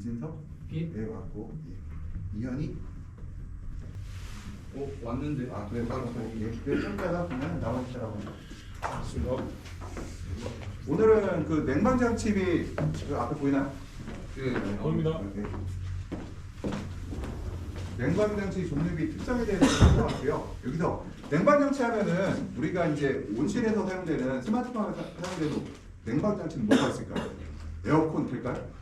이진석? 예? 네, 왔고. 예. 이현이? 왔는데. 아, 그래, 바로 예. 그래, 좀 이따가 보면 나오시더라고요. 맞습니다. 오늘은 그 냉방장치비 그 앞에 보이나요? 네, 보입니다. 네. 냉방장치 종류비 특성에 대해서 설명할게요. 여기서 냉방장치 하면은 우리가 이제 온실에서 사용되는 스마트폰에서 사용되는 냉방장치는 뭐가 있을까요? 에어컨 될까요?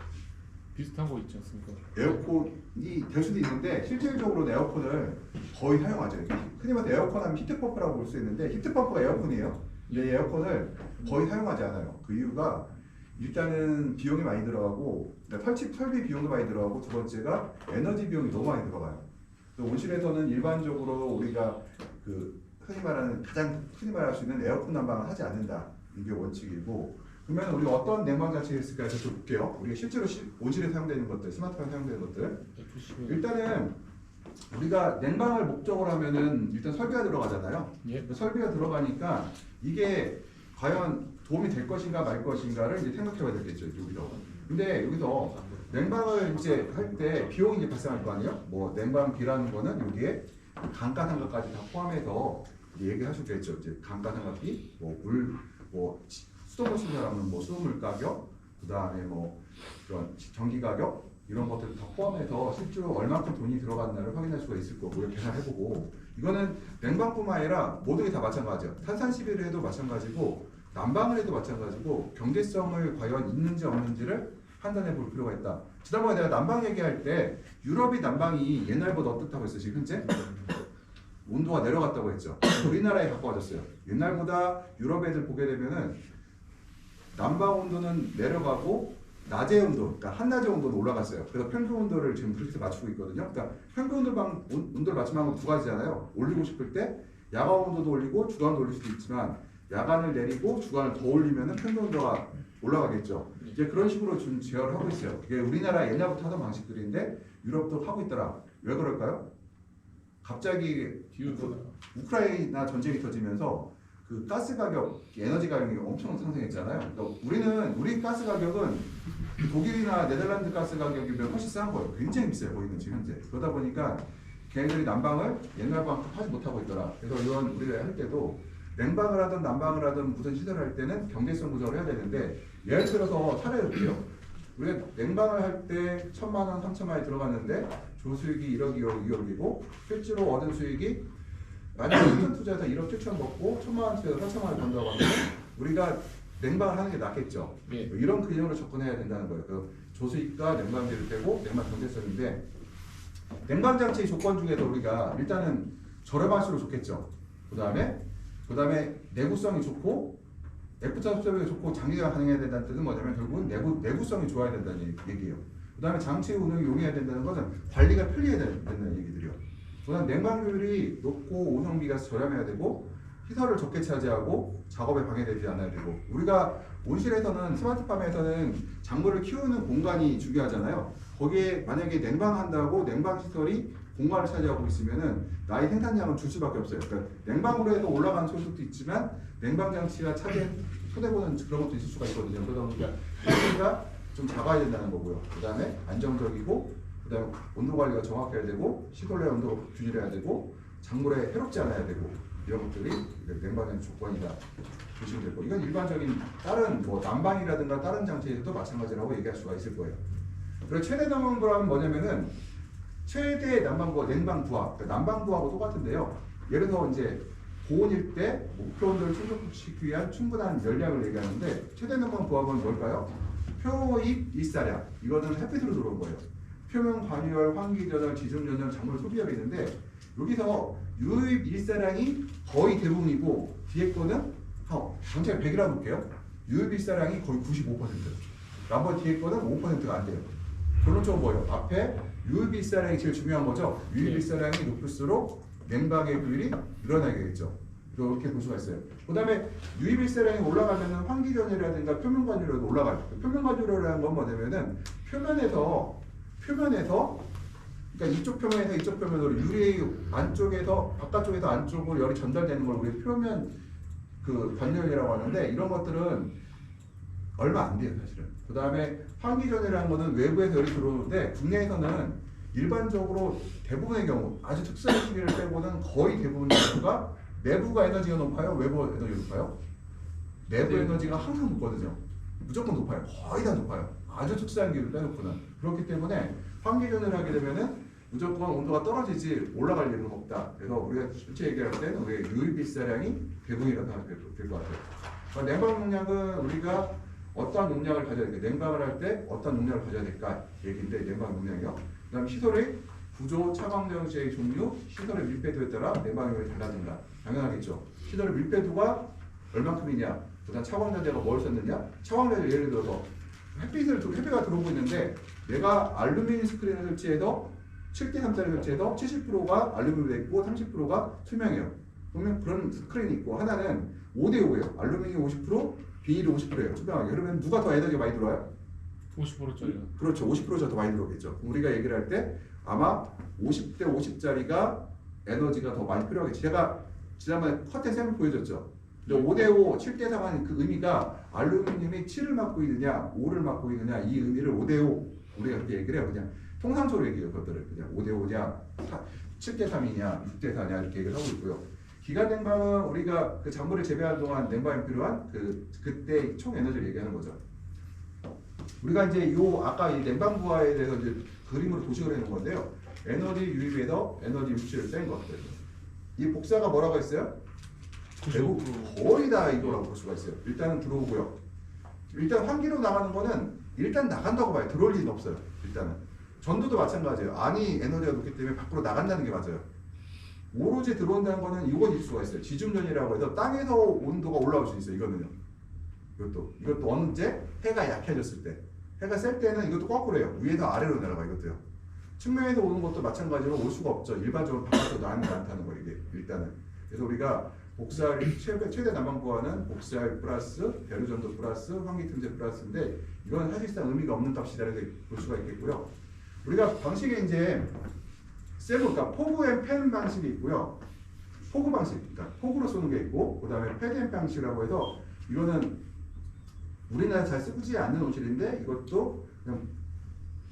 비슷한 거 있지 않습니까? 에어컨이 될 수도 있는데 실질적으로 에어컨을 거의 사용하죠. 흔히 말해서 에어컨 하면 히트펌프라고 볼 수 있는데 히트펌프가 에어컨이에요. 근데 에어컨을 거의 사용하지 않아요. 그 이유가 일단은 비용이 많이 들어가고 설비 비용도 많이 들어가고 두 번째가 에너지 비용이 너무 많이 들어가요. 그래서 온실에서는 일반적으로 우리가 그 흔히 말하는 가장 흔히 말할 수 있는 에어컨 난방을 하지 않는다. 이게 원칙이고 그러면 우리가 어떤 냉방 장치가 있을까 해서 좀 볼게요. 우리가 실제로 온실에 사용되는 것들, 스마트폰에 사용되는 것들. 일단은 우리가 냉방을 목적으로 하면은 일단 설비가 들어가잖아요. 예. 설비가 들어가니까 이게 과연 도움이 될 것인가 말 것인가를 이제 생각해봐야 되겠죠. 여기서. 근데 여기서 냉방을 이제 할 때 비용이 이제 발생할 거 아니에요? 뭐 냉방비라는 거는 여기에 감가상각까지 다 포함해서 얘기하시겠죠. 이제 감가상각비, 뭐 물, 뭐 수돗물 신설하면 뭐 수돗물 가격, 그 다음에 뭐 그런 전기 가격 이런 것들 다 포함해서 실제로 얼마큼 돈이 들어갔나를 확인할 수가 있을 거고요. 계산해보고 이거는 냉방뿐만 아니라 모든 게 다 마찬가지예요. 탄산시비를 해도 마찬가지고 난방을 해도 마찬가지고 경제성을 과연 있는지 없는지를 판단해 볼 필요가 있다. 지난번에 내가 난방 얘기할 때 유럽이 난방이 옛날보다 어떻다고 했어요? 지금 현재? 온도가 내려갔다고 했죠. 우리나라에 갖고 와졌어요. 옛날보다 유럽 애들 보게 되면은 난방 온도는 내려가고 낮의 온도, 그러니까 한낮의 온도는 올라갔어요. 그래서 평균 온도를 지금 그렇게 맞추고 있거든요. 그러니까 평균 온도를 맞추면 두 가지잖아요. 올리고 싶을 때 야간 온도도 올리고 주간도 올릴 수도 있지만 야간을 내리고 주간을 더 올리면은 평균 온도가 올라가겠죠. 이제 그런 식으로 좀 제어를 하고 있어요. 이게 우리나라 옛날부터 하던 방식들인데 유럽도 하고 있더라. 왜 그럴까요? 갑자기 우크라이나 전쟁이 터지면서 그 가스 가격, 에너지 가격이 엄청 상승했잖아요. 그러니까 우리 가스 가격은 독일이나 네덜란드 가스 가격이면 훨씬 싼 거예요. 굉장히 비싸요, 거기는 지금 현재. 그러다 보니까 걔네들이 난방을 옛날만큼 하지 못하고 있더라. 그래서 이런 우리가 할 때도 냉방을 하든 난방을 하든 무슨 시설을 할 때는 경제성 구조를 해야 되는데 예를 들어서 차례 볼게요. 우리가 냉방을 할 때 1,000만 원, 3,000만 원이 들어갔는데 조수익이 1억, 2억이고 실제로 얻은 수익이 만약에 1천 투자해서 1억 7천 먹고 1,000만 원 투자해서 4,000만 원 번다고 하면 우리가 냉방을 하는 게 낫겠죠. 예. 이런 개념으로 접근해야 된다는 거예요. 그 조수익과 냉방비를 빼고 냉방 경제성인데 냉방 장치 조건 중에서 우리가 일단은 저렴할수록 좋겠죠. 그 다음에 내구성이 좋고 F자 수압이 좋고 장기가 가능해야 된다는 뜻은 뭐냐면 결국은 내구성이 좋아야 된다는 얘기예요. 그 다음에 장치 운영이 용이해야 된다는 것은 관리가 편리해야 된다는 얘기들이요. 그 다음 냉방률이 높고 운영비가 저렴해야 되고 시설을 적게 차지하고 작업에 방해되지 않아야 되고 우리가 온실에서는 스마트팜에서는 작물을 키우는 공간이 중요하잖아요. 거기에 만약에 냉방한다고 냉방시설이 공간을 차지하고 있으면은 나의 생산량은 줄 수밖에 없어요. 그러니까 냉방으로 해서 올라가는 소득도 있지만 냉방장치가 손해보는 그런 것도 있을 수가 있거든요. 그러다 보니까 소비가 좀 작아야 된다는 거고요. 그 다음에 안정적이고 그 다음에 온도 관리가 정확해야 되고 시설 내 온도 균일해야 되고 작물에 해롭지 않아야 되고 이런 것들이 냉방의 조건이다 보시면 되고 이건 일반적인 다른 뭐 난방이라든가 다른 장치에서도 마찬가지라고 얘기할 수가 있을 거예요. 그리고 최대 난방부하면 뭐냐면은 최대 난방부와 냉방부하, 그러니까 난방부하고 똑같은데요. 예를 들어 이제 고온일 때 목표 온도를 충족시키기 위한 충분한 열량을 얘기하는데 최대 난방부하는 뭘까요? 표입 일사량, 이거는 햇빛으로 들어온 거예요. 표면 관유열, 환기전열, 지중전열, 작물 소비열이 있는데 여기서 유입 일사량이 거의 대부분이고 뒤에 거는 전체가 100이라고 볼게요. 유입 일사량이 거의 95%. 나머지 뒤에 거는 5%가 안 돼요. 결론적으로 뭐예요? 앞에 유입 일사량이 제일 중요한 거죠. 유입 일사량이 높을수록 냉방의 비율이 늘어나겠죠. 이렇게 볼 수가 있어요. 그 다음에 유입 일사량이 올라가면 환기전열이라든가 표면 관유열도 올라가요. 표면 관유열이라는 건 뭐냐면은 표면에서 그러니까 이쪽 표면에서 이쪽 표면으로 유리 안쪽에서 바깥쪽에서 안쪽으로 열이 전달되는 걸 우리 표면 그 관열이라고 하는데 이런 것들은 얼마 안 돼요 사실은. 그 다음에 환기전이라는 거는 외부에서 열이 들어오는데 국내에서는 일반적으로 대부분의 경우 아주 특수한 시기를 빼고는 거의 대부분의 경우가 내부가 에너지가 높아요? 외부 에너지가 높아요? 내부 에너지가 항상 높거든요. 무조건 높아요. 거의 다 높아요. 아주 특수한 기를 빼놓고는. 그렇기 때문에 환기전을 하게 되면은 무조건 온도가 떨어지지 올라갈 일은 없다. 그래서 우리가 실제 얘기할 때는 우리가 유입비사량이 대부분이라고 생각하면 될 것 같아요. 그러니까 냉방 용량은 우리가 어떤 용량을 가져야 될까? 냉방을 할 때 어떤 용량을 가져야 될까? 얘기인데 냉방 용량이요. 그 다음 시설의 구조, 차광정시의 종류, 시설의 밀폐도에 따라 냉방 용량이 달라진다. 당연하겠죠. 시설의 밀폐도가 얼마큼이냐, 그 다음 차광자재가 뭘 썼느냐. 차광자재 예를 들어서 햇빛가 들어오고 있는데 내가 알루미늄 스크린을 설치해서 7대3짜리 설치해서 70%가 알루미늄이 있고 30%가 투명해요. 그러면 그런 스크린이 있고 하나는 5대5예요. 알루미늄 50%, 비닐이 50%예요. 투명하게. 그러면 누가 더 에너지가 많이 들어와요? 50%짜리요. 그렇죠. 50%가 더 많이 들어오겠죠. 우리가 얘기를 할 때 아마 50대 50짜리가 에너지가 더 많이 필요하겠죠. 제가 지난번에 커튼 샘을 보여줬죠. 5대5, 7대3하는 그 의미가 알루미늄이 7을 맡고 있느냐, 5를 맡고 있느냐 이 의미를 5대5 우리가 그렇게 얘기를 해요. 그냥 통상적으로 얘기해요. 그것들을 그냥 5대5냐, 7대3이냐, 6대4냐 이렇게 얘기를 하고 있고요. 기가냉방은 우리가 그 작물을 재배하는 동안 냉방에 필요한 그때 총 에너지를 얘기하는 거죠. 우리가 이제 아까 이 냉방 부하에 대해서 이제 그림으로 도식을 해놓은 건데요. 에너지 유입에서 에너지 유출을 뺀 것들. 이 복사가 뭐라고 했어요? 대부분 거의 다 이거라고 볼 수가 있어요. 일단은 들어오고요. 일단 환기로 나가는 거는 일단 나간다고 봐요. 들어올 리는 없어요. 일단은 전도도 마찬가지예요. 안이 에너지가 높기 때문에 밖으로 나간다는 게 맞아요. 오로지 들어온다는 거는 이건 일 수가 있어요. 지중전이라고 해서 땅에서 온도가 올라올 수 있어요. 이거는요. 이것도 언제 해가 약해졌을 때, 해가 셀 때는 이것도 거꾸로예요. 위에서 아래로 내려가 이것도요. 측면에서 오는 것도 마찬가지로 올 수가 없죠. 일반적으로 바깥으로 나가는 게 않다는 거 이게 일단은. 그래서 우리가 복사할 최대 난방 부하는 복사할 플러스 배류전도 플러스 환기틈새 플러스인데 이건 사실상 의미가 없는 값이라고 볼 수가 있겠고요. 우리가 방식이 이제 그러니까 포그 앤 펜 방식이 있고요. 포그 방식, 그러니까 포그로 쏘는 게 있고, 그 다음에 패드 앤 방식이라고 해서 이거는 우리나라 잘 쓰지 않는 온실인데 이것도 그냥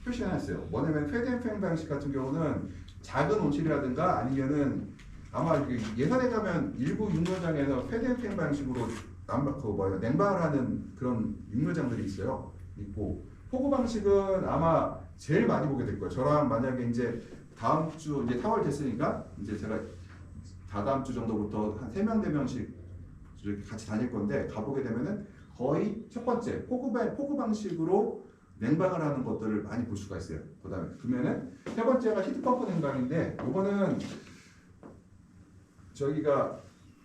표시해놨어요. 뭐냐면 패드 앤 펜 방식 같은 경우는 작은 온실이라든가 아니면은 아마 예산에 가면 일부 육묘장에서 패드 앤 펜 방식으로 냉방을 하는 그런 육묘장들이 있어요. 있고 포그 방식은 아마 제일 많이 보게 될 거예요. 저랑 만약에 이제 다음 주 이제 4월 됐으니까 이제 제가 다다음 주 정도부터 한 3명 4명씩 이렇게 같이 다닐 건데 가보게 되면은 거의 첫 번째 포그 방식으로 냉방을 하는 것들을 많이 볼 수가 있어요. 그다음에 그러면은 세 번째가 히트펌프 냉방인데 이거는 저기가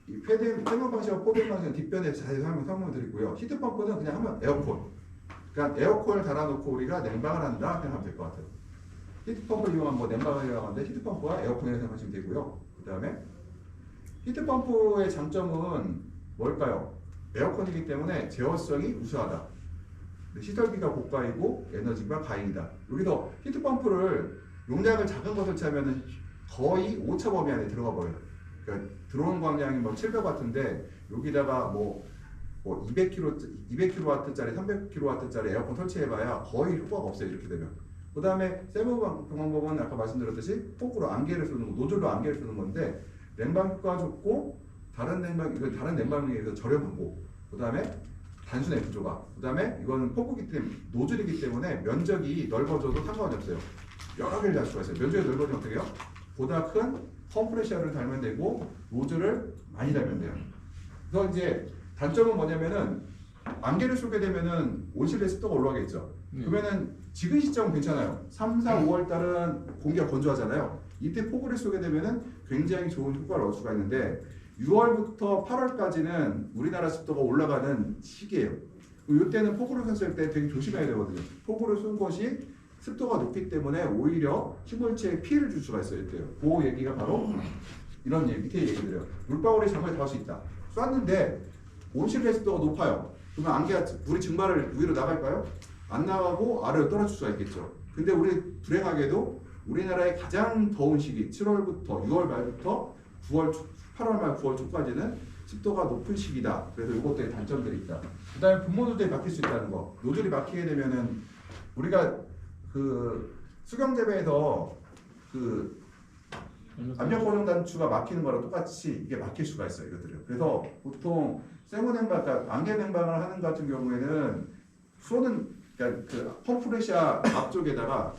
이 패드 방식과 포드 방식은 뒷변에 자세히 설명을 드리고요. 히트펌프는 그냥 하면 에어컨. 그러니까 에어컨을 달아놓고 우리가 냉방을 한다 생각하면 될 것 같아요. 히트펌프를 이용한 냉방을 이용하는데 히트펌프와 에어컨이라고 생각하시면 되고요. 그 다음에 히트펌프의 장점은 뭘까요? 에어컨이기 때문에 제어성이 우수하다. 시설비가 고가이고 에너지가 가이다. 여기서 히트펌프를 용량을 작은 것을 차면 거의 오차 범위 안에 들어가 버려요. 그러니까 들어오는 광량이 700W인데 여기다가 200kW짜리 300kW짜리 에어컨 설치해봐야 거의 효과가 없어요. 이렇게 되면. 그 다음에 세부 방법은 아까 말씀드렸듯이 포크로 안개를 쏘는 거, 노즐로 안개를 쏘는 건데 냉방 효과가 좋고 다른 냉방에 비해서 저렴하고 그 다음에 단순해 구조가. 그 다음에 이거는 포크기 때문에 노즐이기 때문에 면적이 넓어져도 상관이 없어요. 여러 개를 달 수가 있어요. 면적이 넓어지면 어떻게 해요? 보다 큰 컴프레셔를 달면 되고 노즐을 많이 달면 돼요. 그래서 이제 단점은 뭐냐면은 안개를 쏘게 되면은 온실의 습도가 올라가겠죠. 그러면은 지금 시점은 괜찮아요. 3, 4, 5월 달은 공기가 건조하잖아요. 이때 폭우를 쏘게 되면은 굉장히 좋은 효과를 얻을 수가 있는데 6월부터 8월까지는 우리나라 습도가 올라가는 시기예요. 이때는 폭우를 쐈을 때 되게 조심해야 되거든요. 폭우를 쏜 것이 습도가 높기 때문에 오히려 식물체에 피해를 줄 수가 있어요. 이때요. 그 얘기가 바로 이런 밑에 얘기들이에요. 물방울이 장마에 닿을 수 있다. 쐈는데 온실의 습도가 높아요. 그러면 안개가 물이 증발을 위로 나갈까요? 안 나가고 아래로 떨어질 수가 있겠죠. 근데 우리 불행하게도 우리나라의 가장 더운 시기 7월부터 6월 말부터 8월 말 9월 초까지는 습도가 높은 시기다. 그래서 이것들의 단점들이 있다. 그 다음에 분모 노즐이 막힐 수 있다는 거. 노즐이 막히게 되면은 우리가 그 수경재배에서 그 압력 고정 단추가 막히는 거랑 똑같이 이게 막힐 수가 있어요. 이것들은. 그래서 보통 세모 냉방, 그러니까 안개 냉방을 하는 것 같은 경우에는 쏘는 그러니까 그 펌프레시아 앞쪽에다가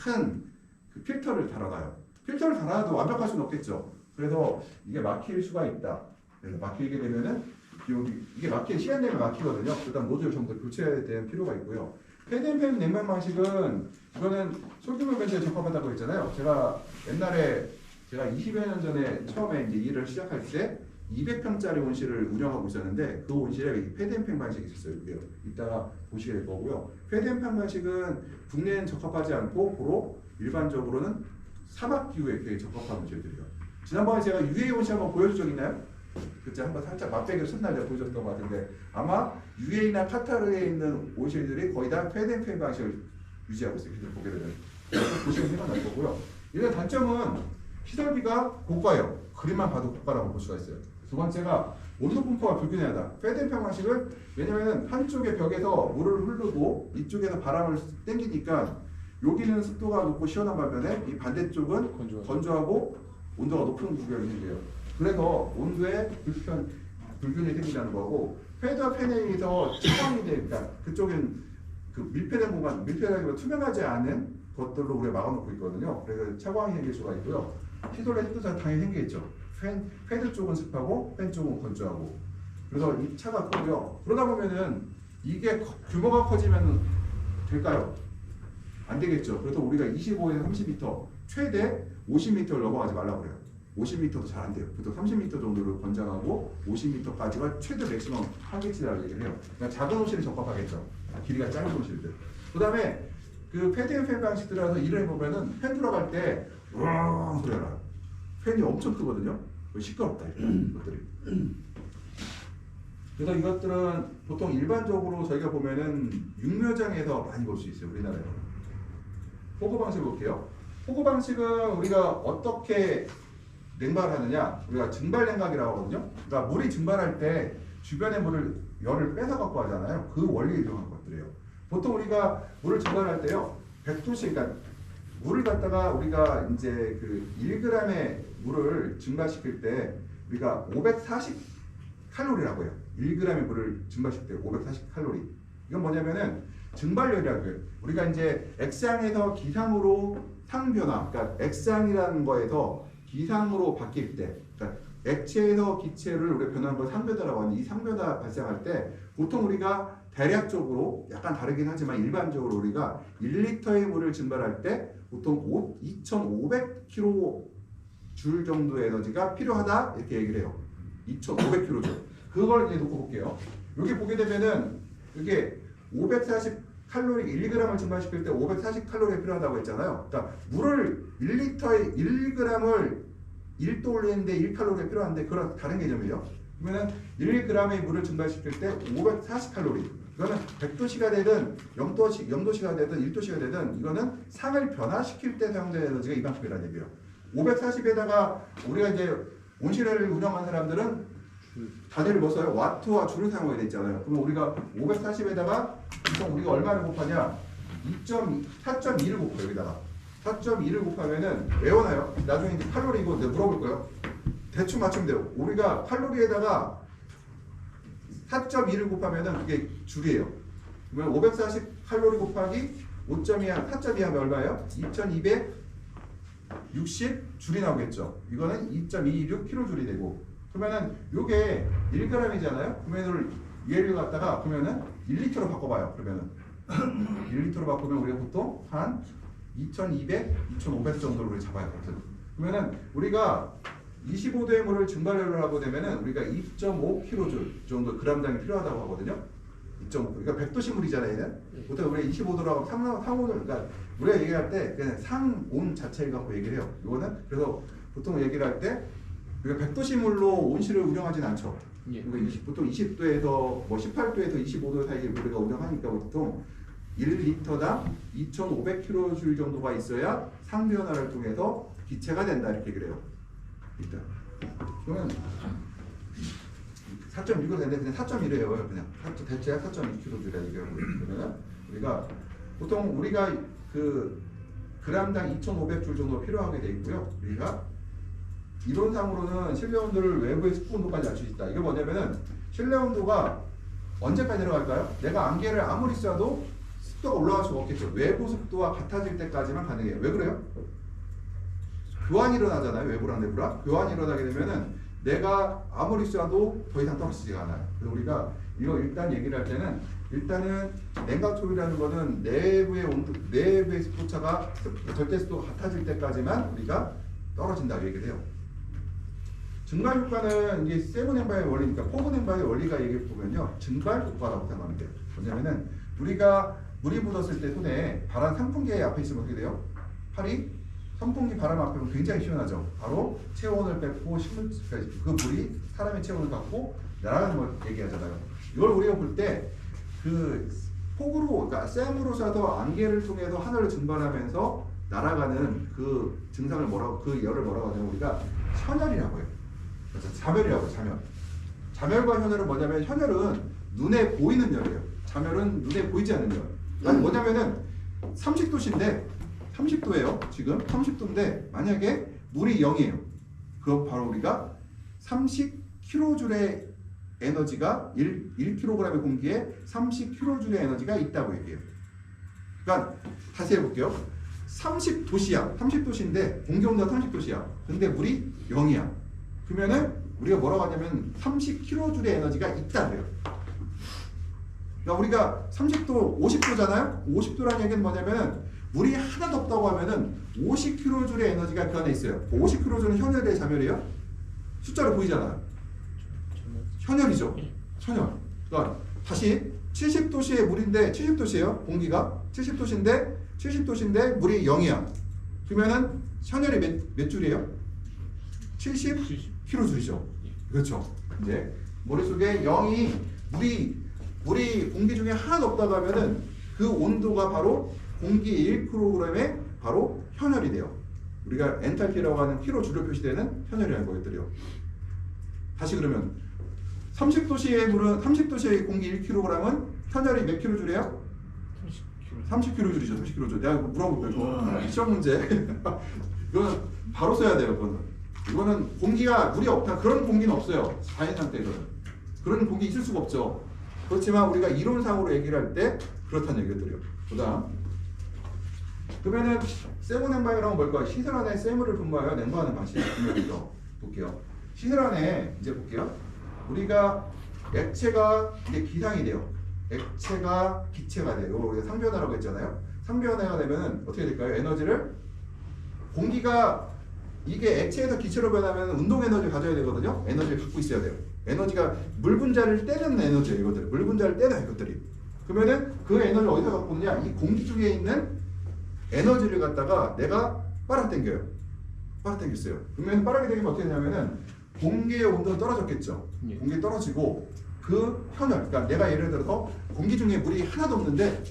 큰 그 필터를 달아놔요. 필터를 달아도 완벽할 수는 없겠죠. 그래서 이게 막힐 수가 있다. 그래서 막히게 되면은 여기 이게 막힌 시간 되면 막히거든요. 일단 노즐 전부 교체해야 되는 필요가 있고요. 패드앤팬 냉방 방식은 이거는 소규모 벤치에 적합하다고 했잖아요. 제가 옛날에 제가 20여 년 전에 처음에 이제 일을 시작할 때 200평짜리 온실을 운영하고 있었는데 그 온실에 패드앤팬 방식이 있었어요. 이게 이따가 보시게 될 거고요. 패드앤팬 방식은 국내엔 적합하지 않고 고로 일반적으로는 사막 기후에 되게 적합한 온실들이에요. 지난번에 제가 UA 온실 한번 보여준 적 있나요? 그때 한번 살짝 맛배기로 첫날 제가 보여줬던 것 같은데 아마 UAE나 카타르에 있는 온실들이 거의 다 패드앤팬 방식을 유지하고 있어요. 보게 되면 보시면 생각날 거고요. 이런 단점은 시설비가 고가예요. 그림만 봐도 고가라고 볼 수가 있어요. 두 번째가 온도 분포가 불균형하다. 패드앤팬 방식은 왜냐면은 한쪽의 벽에서 물을 흐르고 이쪽에서 바람을 당기니까 여기는 습도가 높고 시원한 반면에 이 반대쪽은 건조하고 온도가 높은 구경이 생겨요. 그래서 온도에 불균형이 생기는 거고 패드와 패널에서 차광이 되니까 그쪽은 그 밀폐된 공간, 밀폐라기보다 투명하지 않은 것들로 우리가 막아놓고 있거든요. 그래서 차광이 생길 수가 있고요. 시설의 습도 당연히 생기겠죠. 패드 쪽은 습하고 팬 쪽은 건조하고 그래서 이 차가 크고요. 그러다 보면은 이게 규모가 커지면 될까요? 안 되겠죠. 그래서 우리가 25에서 30m 최대 50m를 넘어가지 말라고 그래요. 50m도 잘 안 돼요. 보통 30m 정도를 권장하고 50m까지가 최대 맥시멈 하겠지라고 얘기를 해요. 그러니까 작은 온실이 적합하겠죠. 길이가 짧은 온실들. 그 다음에 그 패드앤팬 방식 들어가서 일을 해보면은 팬 들어갈 때 우엉 소리가 나요. 팬이 엄청 크거든요. 시끄럽다 이것들이. 그래서 이것들은 보통 일반적으로 저희가 보면은 육묘장에서 많이 볼 수 있어요. 우리나라에서. 포구 방식을 볼게요. 포구 방식은 우리가 어떻게 냉방을 하느냐, 우리가 증발 냉각이라고 하거든요. 그러니까 물이 증발할 때 주변의 물을 열을 뺏어 갖고 하잖아요. 그 원리에 이용한 것들이에요. 보통 우리가 물을 증발할 때요, 100도씨, 그러니까 물을 갖다가 우리가 이제 그 1g의 물을 증발시킬 때 우리가 540 칼로리라고 해요. 1g의 물을 증발시킬 때 540 칼로리. 이건 뭐냐면은 증발열이라고 해요. 우리가 이제 X양에서 기상으로 상변화, 그러니까 X양이라는 거에서 기상으로 바뀔 때, 그러니까 액체에서 기체를 우리가 변하는 걸 상변화라고 하는데 이 상변화 발생할 때 보통 우리가 대략적으로 약간 다르긴 하지만 일반적으로 우리가 1리터의 물을 증발할 때 보통 2,500kJ 정도의 에너지가 필요하다 이렇게 얘기를 해요. 2,500kJ. 그걸 이제 놓고 볼게요. 여기 보게 되면은 이게 540 칼로리 1g을 증발시킬 때 540 칼로리가 필요하다고 했잖아요. 그러니까 물을 1리터에 1g을 1도 올리는데 1칼로리가 필요한데 그런 다른 개념이에요. 그러면은 1g의 물을 증발시킬 때 540 칼로리. 이거는 100도씨가 되든 0도씨가 되든 1도씨가 되든 이거는 상을 변화시킬 때 사용되는 에너지가 이만큼이라는 얘기예요. 540에다가 우리가 이제 온실을 운영하는 사람들은 다들 뭐 써요? 와트와 줄을 사용하게 돼 있잖아요. 그럼 우리가 540에다가 보통 우리가 얼마를 곱하냐? 4.2를 곱해요. 여기다가 4.2를 곱하면은 외워놔요. 나중에 이제 칼로리 이거 내가 물어볼 거예요. 대충 맞추면 돼요. 우리가 칼로리에다가 4.2를 곱하면은 그게 줄이에요. 그러면 540 칼로리 곱하기 5.2 4.2 하면 얼마예요? 2260 줄이 나오겠죠. 이거는 2.226 킬로줄이 되고 그러면은 요게 1g이잖아요. 그러면 얘를 갖다가 그러면은 1리터로 바꿔봐요. 그러면은 1리터로 바꾸면 우리가 보통 한 2,200, 2,500 정도로 우리 잡아야 되거든. 그러면은 우리가 25도의 물을 증발을 하고 되면은 우리가 2.5kJ 정도 그람당이 필요하다고 하거든요. 2.5. 그러니까 100도씨 물이잖아요. 얘는. 보통 우리가 25도라고 상온을 그러니까 우리가 얘기할 때 그냥 상온 자체를 갖고 얘기를 해요. 이거는 그래서 보통 얘기를 할 때 우리가 100도씨 물로 온실을 운영하진 않죠. 그러니까 보통 20도에서 뭐 18도에서 25도 사이에 우리가 운영하니까 보통 1리터당 2,500kJ 정도가 있어야 상변화를 통해서 기체가 된다 이렇게 얘기를 해요. 일단 그러면 4.6을 되는데 그냥 4.1이에요. 그냥 대체가 4.2kJ라 얘기하고 그러면 우리가 보통 우리가 그 그람당 2,500줄 정도 필요하게 돼 있고요. 우리가 이론상으로는 실내 온도를 외부의 습도 온도까지 낮출 수 있다. 이게 뭐냐면은 실내 온도가 언제까지 내려갈까요? 내가 안개를 아무리 쏴도 습도가 올라갈 수가 없겠죠. 외부 습도와 같아질 때까지만 가능해요. 왜 그래요? 교환이 일어나잖아요. 외부랑 내부랑. 교환이 일어나게 되면은 내가 아무리 쏴도 더 이상 떨어지지가 않아요. 그래서 우리가 이거 일단 얘기를 할 때는 일단은 냉각초이라는 거는 내부의 온도, 내부의 습도차가 절대 습도가 같아질 때까지만 우리가 떨어진다고 얘기를 해요. 증발 효과는 이게 세븐 엠바의 원리니까 포븐 엠바의 원리가 얘기해 보면요, 증발 효과라고 생각하면 돼요. 뭐냐면은 우리가 물이 묻었을 때 손에 바람 선풍기 앞에 있으면 어떻게 돼요? 팔이 선풍기 바람 앞에 보면 굉장히 시원하죠. 바로 체온을 뺏고 그 물이 사람의 체온을 갖고 날아가는 걸 얘기하잖아요. 이걸 우리가 볼 때 그 폭우로, 그러니까 쌤으로 쏴서 안개를 통해서 하늘을 증발하면서 날아가는 그 증상을 뭐라고, 그 열을 뭐라고 하냐면 우리가 현열이라고 해요. 그래서 자멸이라고 해요. 자멸. 자멸과 현열은 뭐냐면 현열은 눈에 보이는 열이에요. 자멸은 눈에 보이지 않는 열. 그러니까 뭐냐면은 30도씨인데 30도예요. 지금 30도인데 만약에 물이 0이에요. 그럼 바로 우리가 30kJ의 에너지가 1kg의 공기에 30kJ의 에너지가 있다고 얘기해요. 그러니까 다시 해볼게요. 30도씨야. 30도씨인데 공기 온도가 30도씨야. 근데 물이 0이야. 그러면은 우리가 뭐라고 하냐면 30kJ의 에너지가 있다고요. 그러니까 우리가 30도, 50도잖아요. 50도라는 얘기는 뭐냐면은 물이 하나도 없다고 하면은 50kJ의 에너지가 그 안에 있어요. 50kJ는 현열이에요, 자멸이에요? 숫자로 보이잖아요. 현열이죠. 현열. 그러니까 다시 70도씨의 물인데 70도씨예요. 공기가 70도씨인데 물이 0이야. 그러면은 현열이 몇 줄이에요? 70kJ죠. 그렇죠. 이제 머릿속에 0이 물이 공기 중에 하나도 없다고 하면은 그 온도가 바로 공기 1kg에 바로 현열이 돼요. 우리가 엔탈피라고 하는 키로 줄여 표시되는 현열이라는 거였더래요. 다시 그러면 30도씨의 물은 30도씨의 공기 1kg은 현열이 몇 킬로줄이에요? 30kg줄이죠. 30kg. 내가 물어볼게요. 이거 시험 문제. 이거는 바로 써야 돼요. 이거는 공기가 물이 없다. 그런 공기는 없어요. 자연 상태에서는. 그런 공기 있을 수가 없죠. 그렇지만 우리가 이론상으로 얘기를 할 때 그렇다는 얘기들이요. 그다음 그러면은 세븐 엠바이어라는 뭘까요? 시설 안에 세물을 분모하여 냉방하는 방식이죠. 볼게요. 시설 안에 이제 볼게요. 우리가 액체가 이제 기상이 돼요. 액체가 기체가 돼요. 우리가 상변화라고 했잖아요. 상변화가 되면은 어떻게 될까요? 에너지를 공기가 이게 액체에서 기체로 변하면 운동 에너지를 가져야 되거든요. 에너지를 갖고 있어야 돼요. 에너지가 물 분자를 떼는 에너지예요. 이것들 물 분자를 떼는 이것들이. 그러면은 그 에너지를 어디서 갖고 오느냐? 이 공기 중에 있는 에너지를 갖다가 내가 빨아당겨요. 빨아당겼어요. 그러면 빠르게 되면 어떻게 되냐면은 공기의 온도는 떨어졌겠죠. 공기 떨어지고 그 현열, 그러니까 내가 예를 들어서 공기 중에 물이 하나도 없는데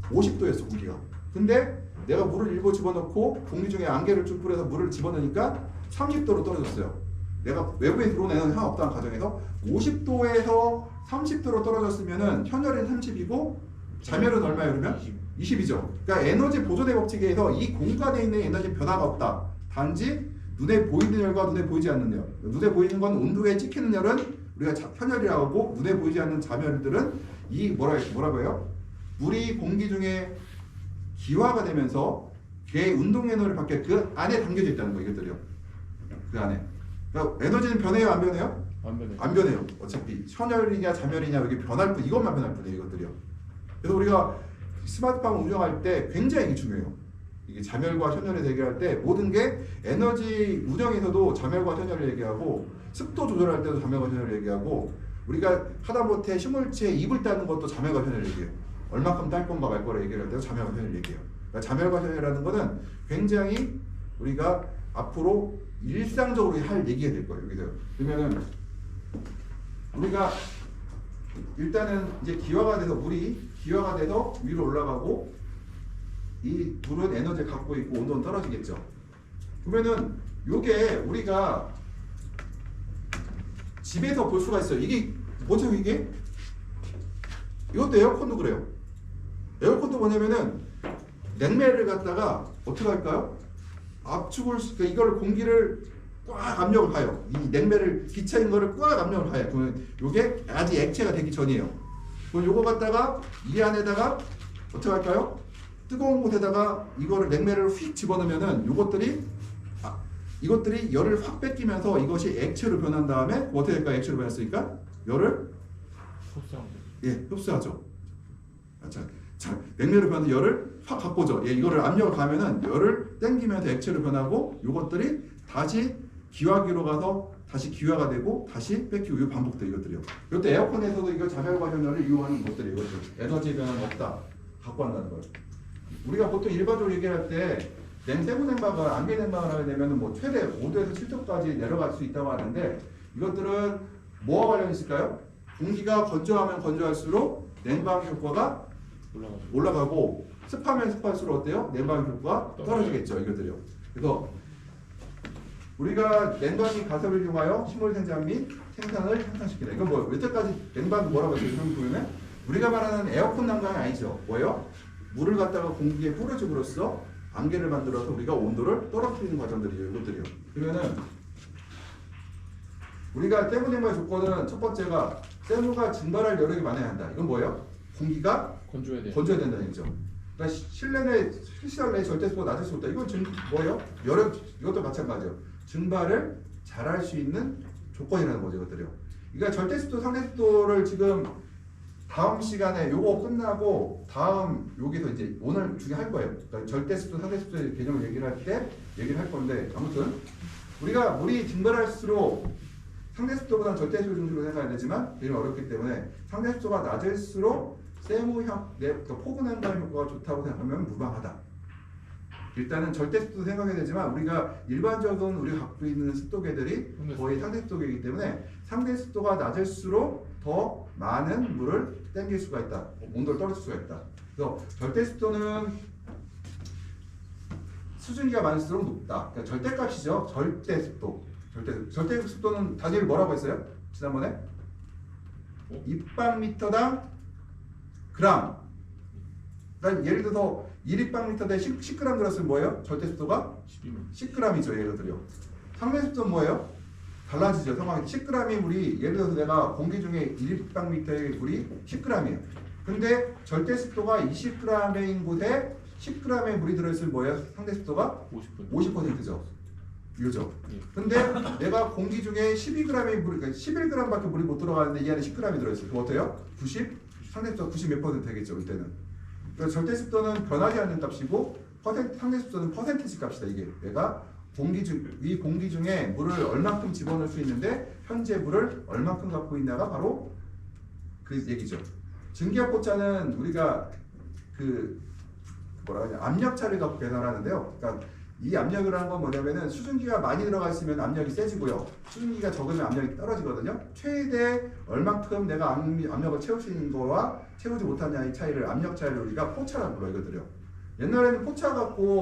50도였어 공기가. 근데 내가 물을 일부 집어넣고 공기 중에 안개를 쭉 뿌려서 물을 집어넣으니까 30도로 떨어졌어요. 내가 외부에 들어온 에너지 하나 없다는 가정에서 50도에서 30도로 떨어졌으면은 현열은 30이고 자멸은 얼마예요 그러면? 20이죠. 그러니까 에너지 보존의 법칙에 의해서 이 공간에 있는 에너지 변화가 없다. 단지 눈에 보이는 열과 눈에 보이지 않는 열. 눈에 보이는 건 온도에 찍히는 열은 우리가 현열이라고 하고 눈에 보이지 않는 자멸들은 이 뭐라고 해요? 물이 공기 중에 기화가 되면서 걔의 운동 에너지를 받게 그 안에 담겨져 있다는 거 이것들이요. 그 안에. 그러니까 에너지는 변해요, 안 변해요? 안 변해요. 안 변해요. 어차피 현열이냐 자멸이냐 이게 변할 뿐 이것만 변할 뿐이에요, 이것들이요. 그래서 우리가 스마트팜 운영할 때 굉장히 중요해요. 이게 자멸과 현열을 얘기할 때 모든 게 에너지 운영에서도 자멸과 현열을 얘기하고 습도 조절할 때도 자멸과 현열을 얘기하고 우리가 하다못해 식물체에 잎을 따는 것도 자멸과 현열을 얘기해요. 얼마큼 딸 건가 말 거라 얘기할 때도 자멸과 현열을 얘기해요. 그러니까 자멸과 현열이라는 거는 굉장히 우리가 앞으로 일상적으로 할 얘기가 될 거예요. 여기서 그러면은 우리가 일단은 이제 기화가 돼서 물이 기화가 돼서 위로 올라가고 이 물은 에너지를 갖고 있고 온도는 떨어지겠죠. 그러면은 요게 우리가 집에서 볼 수가 있어요. 이게 뭐죠 이게? 이것도 에어컨도 그래요. 에어컨도 뭐냐면은 냉매를 갖다가 어떻게 할까요? 압축을 그러니까 이걸 공기를 꽉 압력을 가요. 이 냉매를 기차인 거를 꽉 압력을 가요. 그러면 요게 아직 액체가 되기 전이에요. 그럼 요거 갖다가 이 안에다가 어떻게 할까요? 뜨거운 곳에다가 이거를 냉매를 휙 집어넣으면은 이것들이 열을 확 뺏기면서 이것이 액체로 변한 다음에 어떻게 될까? 액체로 변했으니까 열을 흡수하는 거죠. 흡수하죠. 자, 냉매로 변해서 열을 확 갖고죠. 이거를 압력을 가면은 열을 땡기면서 액체로 변하고 이것들이 다시 기화기로 가서 다시 기화가 되고 다시 뺏기고 이거 반복돼 이것들이요. 이것도 에어컨에서도 이거 자멸 과정열을 이용하는 것들이 이것들 에너지 변화는 없다 갖고 한다는 거예요. 우리가 보통 일반적으로 얘기할 때 세부 냉방을 안개 냉방을 하게 되면 뭐 최대 5도에서 7도까지 내려갈 수 있다고 하는데 이것들은 뭐와 관련이 있을까요? 공기가 건조하면 건조할수록 냉방 효과가 올라가고 습하면 습할수록 어때요? 냉방 효과가 떨어지겠죠. 이것들이요. 그래서 우리가 냉방이 가설을 이용하여 식물 생장 및 생산을 향상시키다. 이건 뭐 여태까지 냉방이 뭐라고 했어요? 그럼 보면 우리가 말하는 에어컨 난방이 아니죠. 뭐예요? 물을 갖다가 공기에 뿌려줌으로써 안개를 만들어서 우리가 온도를 떨어뜨리는 과정들이에요. 이것들이요. 그러면은 우리가 세부 냉방의 조건은 첫 번째가 세부가 증발할 여력이 많아야 한다. 이건 뭐예요? 공기가 건조해야 된다는 얘기죠. 그러니까 실내 내 실시간 내 절대수가 낮을 수 없다. 이건 뭐예요? 여력 이것도 마찬가지죠. 증발을 잘할 수 있는 조건이라는 거죠. 이것들이요. 그러니까 절대습도 상대습도를 지금 다음 시간에 요거 끝나고 다음 여기서 이제 오늘 중에 할 거예요. 그러니까 절대습도 상대습도의 개념을 얘기를 할 때 얘기를 할 건데 아무튼 우리가 물이 증발할수록 상대습도보다는 절대습도 중심으로 생각해야 되지만 굉장히 어렵기 때문에 상대습도가 낮을수록 포구 냉방 효과가 좋다고 생각하면 무방하다. 일단은 절대습도 생각해야 되지만 우리가 일반적인 우리가 갖고 있는 습도계들이 거의 상대습도계이기 때문에 상대습도가 낮을수록 더 많은 물을 땡길 수가 있다. 온도를 떨어질 수가 있다. 그래서 절대습도는 수증기가 많을수록 높다. 그러니까 절대값이죠. 절대습도. 절대습도는 다들 뭐라고 했어요? 지난번에? 입방미터당 그램. 그러니까 예를 들어서 1입방미터당 10g 들었으면 뭐예요? 절대습도가 10g이죠. 예를 들어요. 상대습도는 뭐예요? 달라지죠. 상황이 10g의 물이 예를 들어서 내가 공기 중에 1입방미터의 물이 10g이에요. 근데 절대습도가 20g인 곳에 10g의 물이 들어있으면 뭐예요? 상대습도가 50%죠. 이거죠. 근데 내가 공기 중에 12g의 물, 그러니까 11g밖에 물이 못 들어가는데 이 안에 10g이 들어있어요. 그럼 어때요? 상대습도 90 몇 퍼센트 되겠죠. 이때는. 그래서 절대습도는 변하지 않는 값이고 상대습도는 퍼센티지 값이다. 이게 내가 이 공기 중에 물을 얼만큼 집어넣을 수 있는데 현재 물을 얼만큼 갖고 있냐가 바로 그 얘기죠. 증기압고차는 우리가 압력차를 갖고 계산하는데요. 그러니까 이 압력을 하는 건 뭐냐면은 수증기가 많이 들어가 있으면 압력이 세지고요. 수증기가 적으면 압력이 떨어지거든요. 최대 얼만큼 내가 압력을 채울 수 있는 거와 채우지 못하냐의 차이를 압력 차이를 우리가 포차라고 불러요. 이것들이요. 옛날에는 포차 갖고